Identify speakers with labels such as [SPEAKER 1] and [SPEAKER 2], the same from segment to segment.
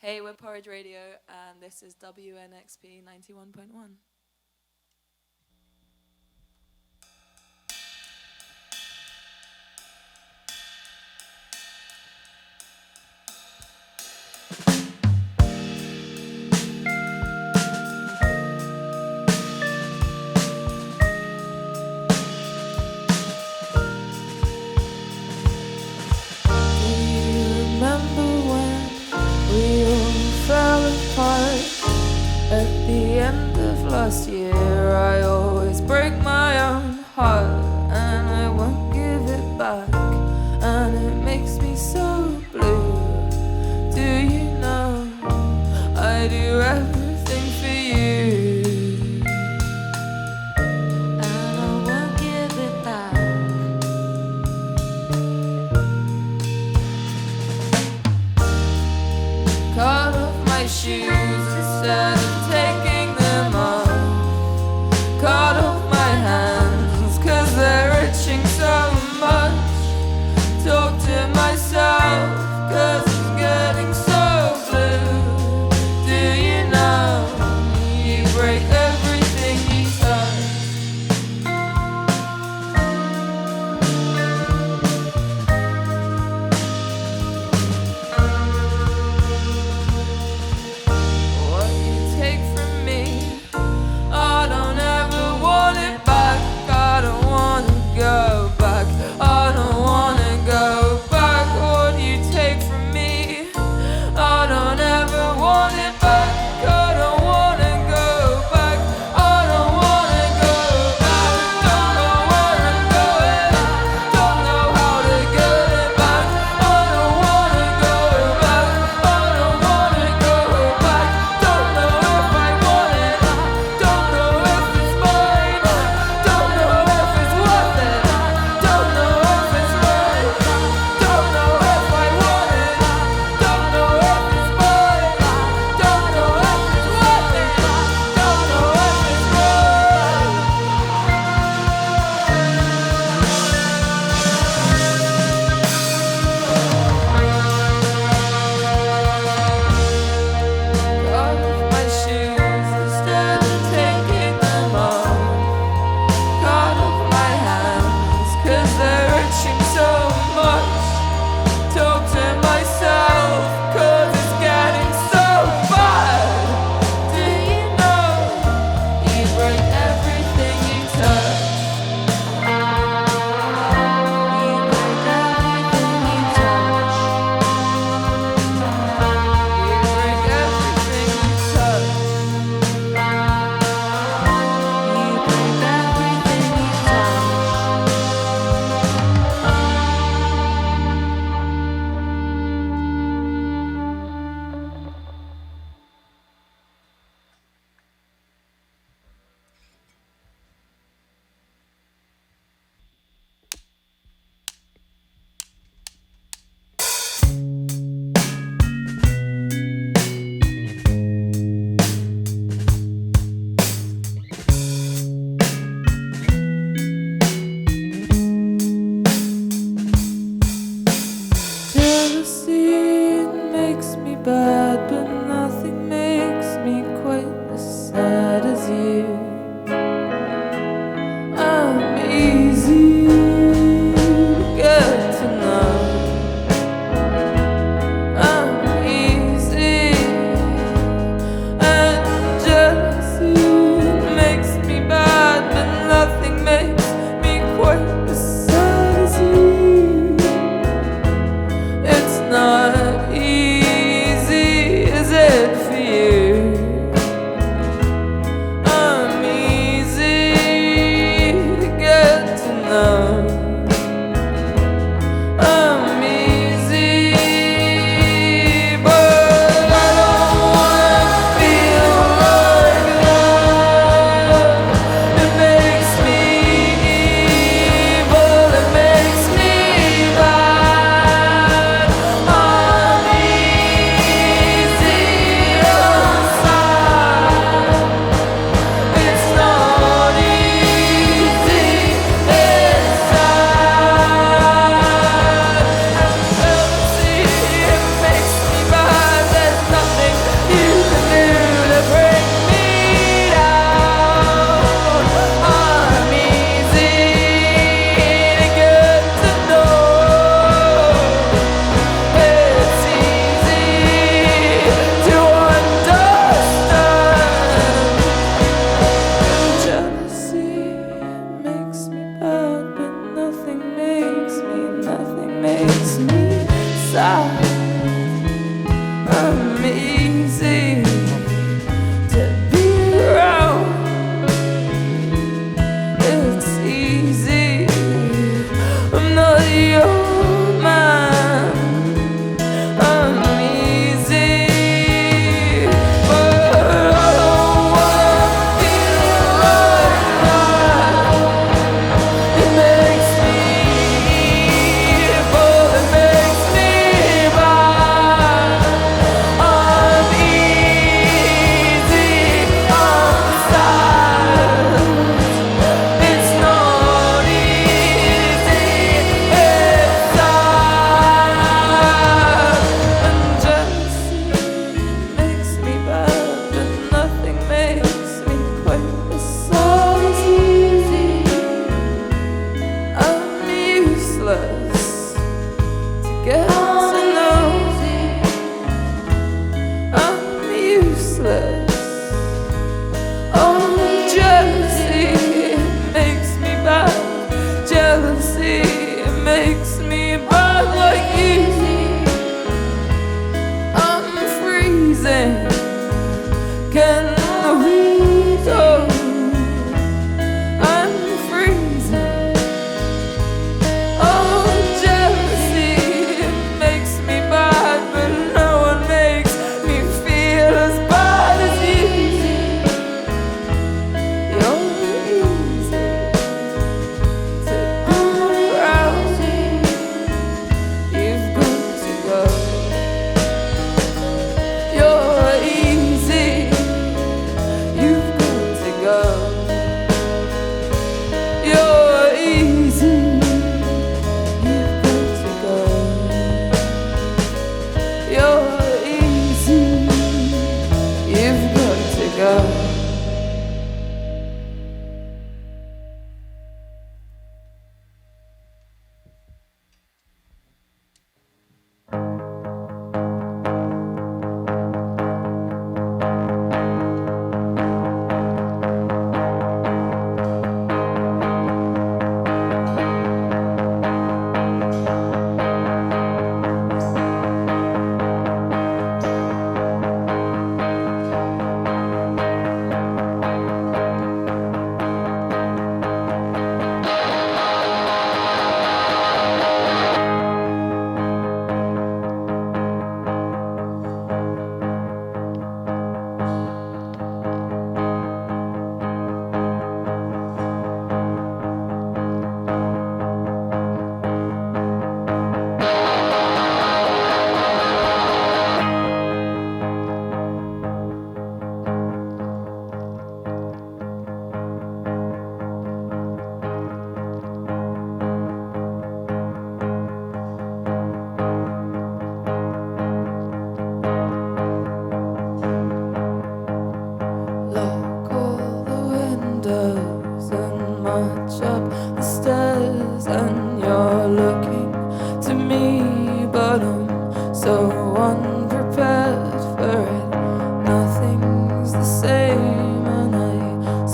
[SPEAKER 1] Hey, we're Porridge Radio, and this is WNXP 91.1.
[SPEAKER 2] At the end of last year, I always break my own heart, and I won't give it back, and it makes me so blue. Do you know I do everything for you, and I won't give it back. Cut off my shoes instead of taking them off. Cut off my hands, 'cause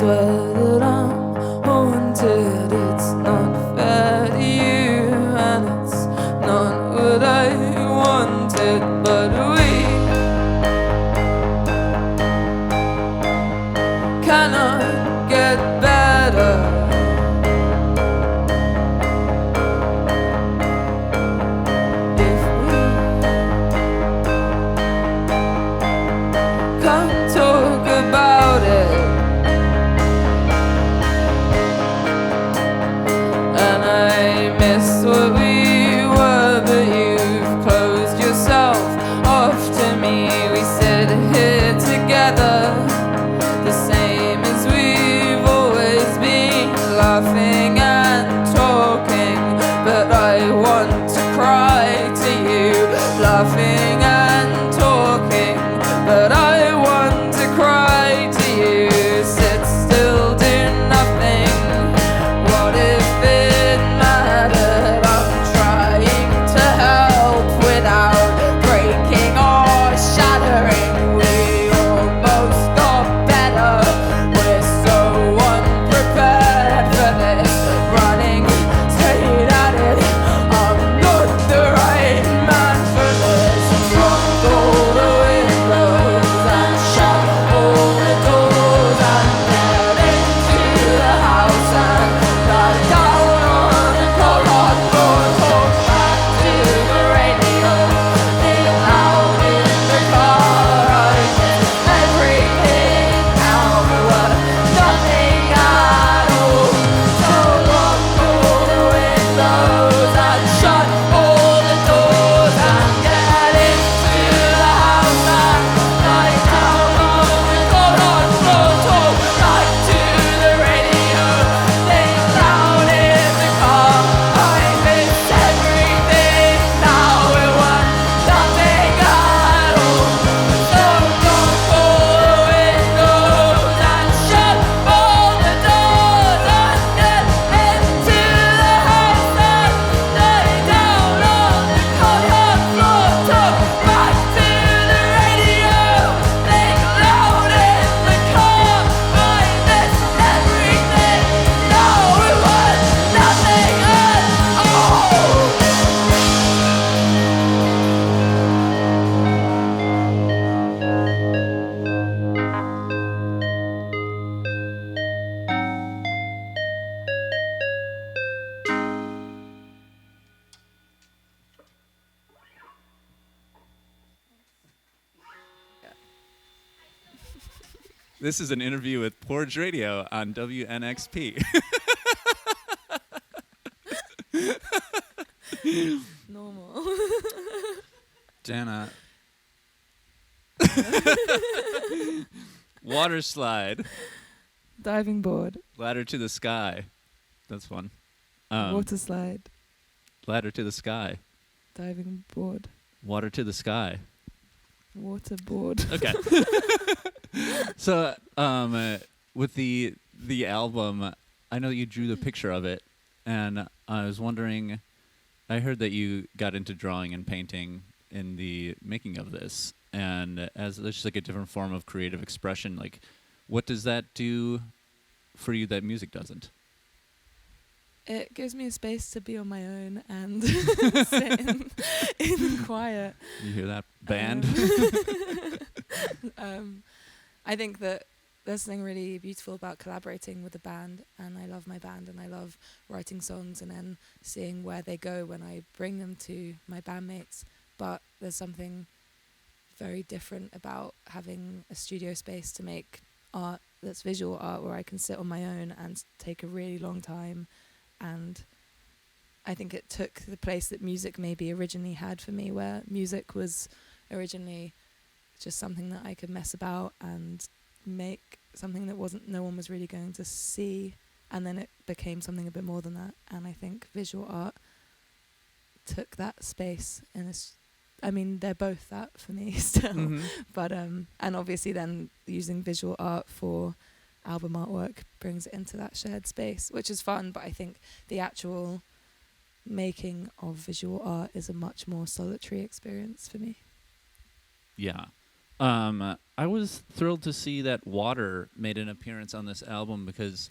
[SPEAKER 2] swear that I'm haunted. It's not fair to you, and it's not what I wanted, but we cannot get better. Laughing and talking, but I want to cry to you. Laughing and talking, but I want to cry to you. Sit still, do nothing. What if it mattered? I'm trying to help without breaking or shattering. We almost got better. We're so unprepared for this, running straight at it. I'm not the right man for this. Lock all the windows and shut all the doors and get into the house and lie down on the cold hard floor. Talk back to the radio, being loud in the car. I miss everything now, but nothing at all. So lock all the windows and shut all the doors and get into the house and lie down on the cold hard floor. Talk back to the radio, being loud in the car. I miss everything now, it was nothing at all. So lock all the windows and shut all the doors and get into the house and lay down on the cold hard floor. Talk back to the radio, being loud in the car. I miss everything now, it was nothing at all.
[SPEAKER 3] This is an interview with Porridge Radio on WNXP.
[SPEAKER 1] Normal.
[SPEAKER 3] Jana. Water slide.
[SPEAKER 2] Diving board,
[SPEAKER 3] Ladder to the sky. That's fun.
[SPEAKER 2] water slide,
[SPEAKER 3] Ladder to the sky.
[SPEAKER 2] diving board,
[SPEAKER 3] Water to the sky.
[SPEAKER 2] water board.
[SPEAKER 3] Okay. So, with the album, I know you drew the picture of it, and I was wondering, I heard that you got into drawing and painting in the making of this, and as it's just like a different form of creative expression, like, what does that do for you that music doesn't?
[SPEAKER 1] It gives me a space to be on my own and sit in quiet.
[SPEAKER 3] You hear that, band?
[SPEAKER 1] I think that there's something really beautiful about collaborating with a band, and I love my band, and I love writing songs and then seeing where they go when I bring them to my bandmates. But there's something very different about having a studio space to make art that's visual art, where I can sit on my own and take a really long time. And I think it took the place that music maybe originally had for me, where music was originally just something that I could mess about and make something that no one was really going to see, and then it became something a bit more than that. And I think visual art took that space, and I mean, they're both that for me still.
[SPEAKER 3] Mm-hmm.
[SPEAKER 1] But and obviously then using visual art for album artwork brings it into that shared space, which is fun. But I think the actual making of visual art is a much more solitary experience for me.
[SPEAKER 3] Yeah. I was thrilled to see that Water made an appearance on this album because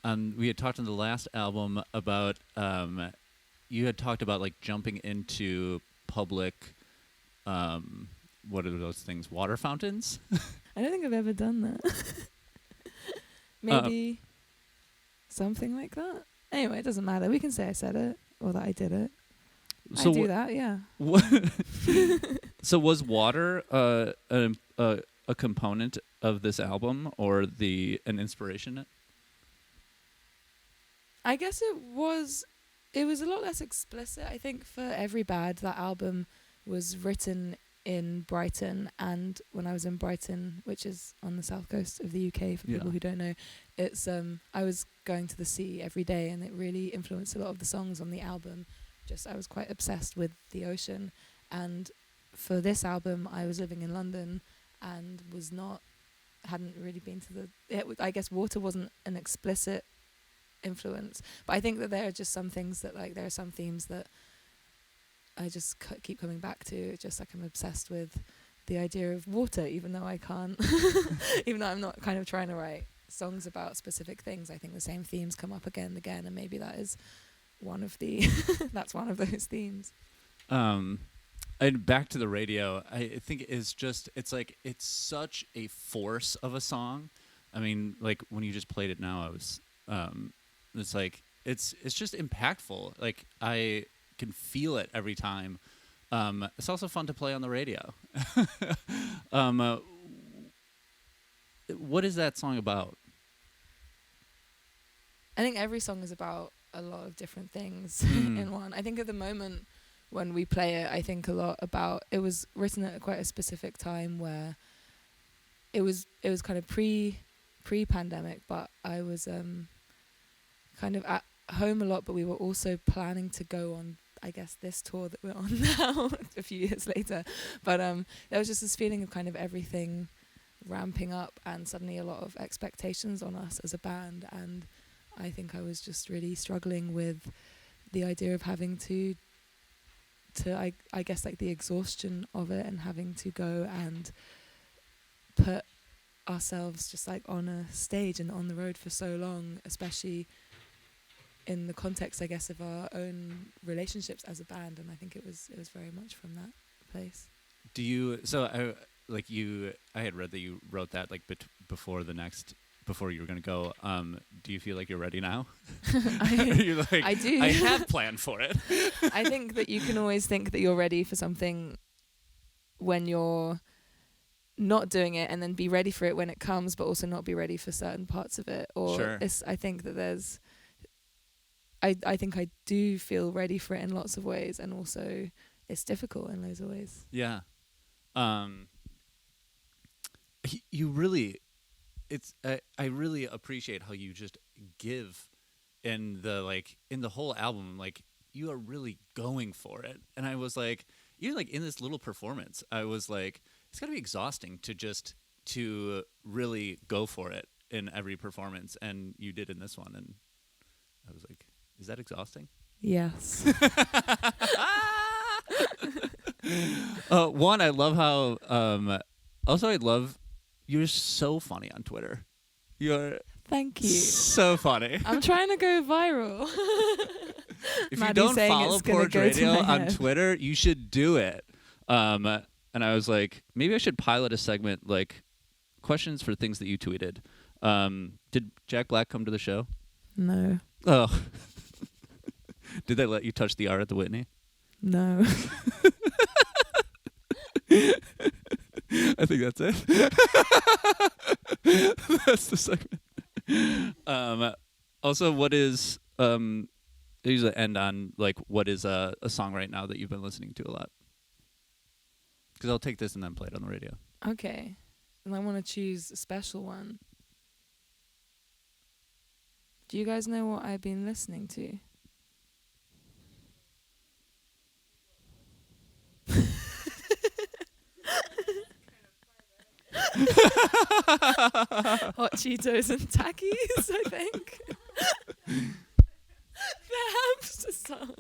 [SPEAKER 3] we had talked on the last album about you had talked about like jumping into public what are those things? Water fountains?
[SPEAKER 1] I don't think I've ever done that. Maybe something like that. Anyway, it doesn't matter. We can say I said it or that I did it.
[SPEAKER 3] So
[SPEAKER 1] I do that, yeah.
[SPEAKER 3] So was water a component of this album or an inspiration?
[SPEAKER 1] I guess it was a lot less explicit. I think for Every Bad, that album was written in Brighton, and when I was in Brighton, which is on the south coast of the UK for people who don't know, it's I was going to the sea every day, and it really influenced a lot of the songs on the album. I was quite obsessed with the ocean, and for this album I was living in London and hadn't really been to I guess water wasn't an explicit influence, but I think that there are just some things that there are some themes that I just keep coming back to. It's just I'm obsessed with the idea of water, even though I can't even though I'm not kind of trying to write songs about specific things. I think the same themes come up again and again, and maybe that is one of the that's one of those themes.
[SPEAKER 3] And back to the radio, I think it's such a force of a song. I mean, like when you just played it now, I was it's just impactful. Like I can feel it every time. It's also fun to play on the radio. What is that song about?
[SPEAKER 1] I think every song is about a lot of different things in one. I think at the moment when we play it, I think a lot about it was written at quite a specific time where it was kind of pre-pandemic, but I was kind of at home a lot, but we were also planning to go on, I guess, this tour that we're on now a few years later. But there was just this feeling of kind of everything ramping up and suddenly a lot of expectations on us as a band, and I think I was just really struggling with the idea of having to I guess like the exhaustion of it, and having to go and put ourselves just like on a stage and on the road for so long, especially in the context, I guess, of our own relationships as a band. And I think it was very much from that place.
[SPEAKER 3] Do you? So I had read that you wrote that like before you were going to go. Do you feel like you're ready now?
[SPEAKER 1] I do.
[SPEAKER 3] I have planned for it.
[SPEAKER 1] I think that you can always think that you're ready for something when you're not doing it, and then be ready for it when it comes, but also not be ready for certain parts of it. Or
[SPEAKER 3] sure.
[SPEAKER 1] I think that there's... I think I do feel ready for it in lots of ways, and also it's difficult in loads of ways. Yeah.
[SPEAKER 3] You really... I really appreciate how you just give in the whole album. Like you are really going for it, and I was like, even like in this little performance, I was like, it's got to be exhausting to really go for it in every performance, and you did in this one, and I was like, is that exhausting?
[SPEAKER 1] Yes.
[SPEAKER 3] One, I love how. Also, I love. You're so funny on Twitter.
[SPEAKER 1] Thank you.
[SPEAKER 3] So funny.
[SPEAKER 1] I'm trying to go viral.
[SPEAKER 3] If you don't follow Porridge Radio on Twitter, you should do it. And I was like, maybe I should pilot a segment like questions for things that you tweeted. Did Jack Black come to the show?
[SPEAKER 1] No.
[SPEAKER 3] Oh. Did they let you touch the art at the Whitney?
[SPEAKER 1] No.
[SPEAKER 3] I think that's it. That's the segment. Also, what is I usually end on like what is a song right now that you've been listening to a lot? Because I'll take this and then play it on the radio.
[SPEAKER 1] Okay, and I want to choose a special one. Do you guys know what I've been listening to? Hot Cheetos and Takis, I think. The hamster song.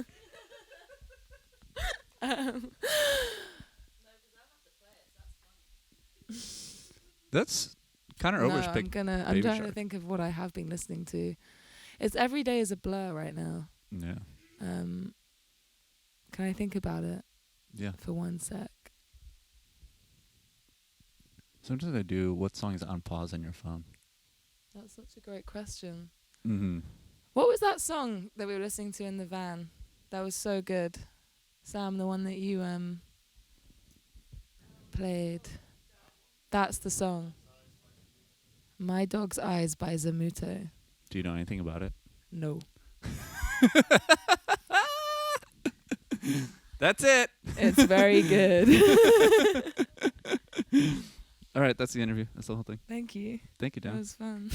[SPEAKER 3] That's Connor Oberst
[SPEAKER 1] I'm
[SPEAKER 3] picked.
[SPEAKER 1] I'm
[SPEAKER 3] Baby
[SPEAKER 1] trying
[SPEAKER 3] Shark.
[SPEAKER 1] to think of what I have been listening to. It's every day is a blur right now.
[SPEAKER 3] Yeah.
[SPEAKER 1] Can I think about it
[SPEAKER 3] Yeah.
[SPEAKER 1] for 1 sec?
[SPEAKER 3] Sometimes I do. What song is on pause on your phone?
[SPEAKER 1] That's such a great question.
[SPEAKER 3] Mm-hmm.
[SPEAKER 1] What was that song that we were listening to in the van? That was so good. Sam, the one that you played. That's the song. My Dog's Eyes by Zamuto.
[SPEAKER 3] Do you know anything about it?
[SPEAKER 1] No.
[SPEAKER 3] That's it.
[SPEAKER 1] It's very good.
[SPEAKER 3] All right, that's the interview. That's the whole thing.
[SPEAKER 1] Thank you.
[SPEAKER 3] Thank you,
[SPEAKER 1] That
[SPEAKER 3] Dan.
[SPEAKER 1] was fun.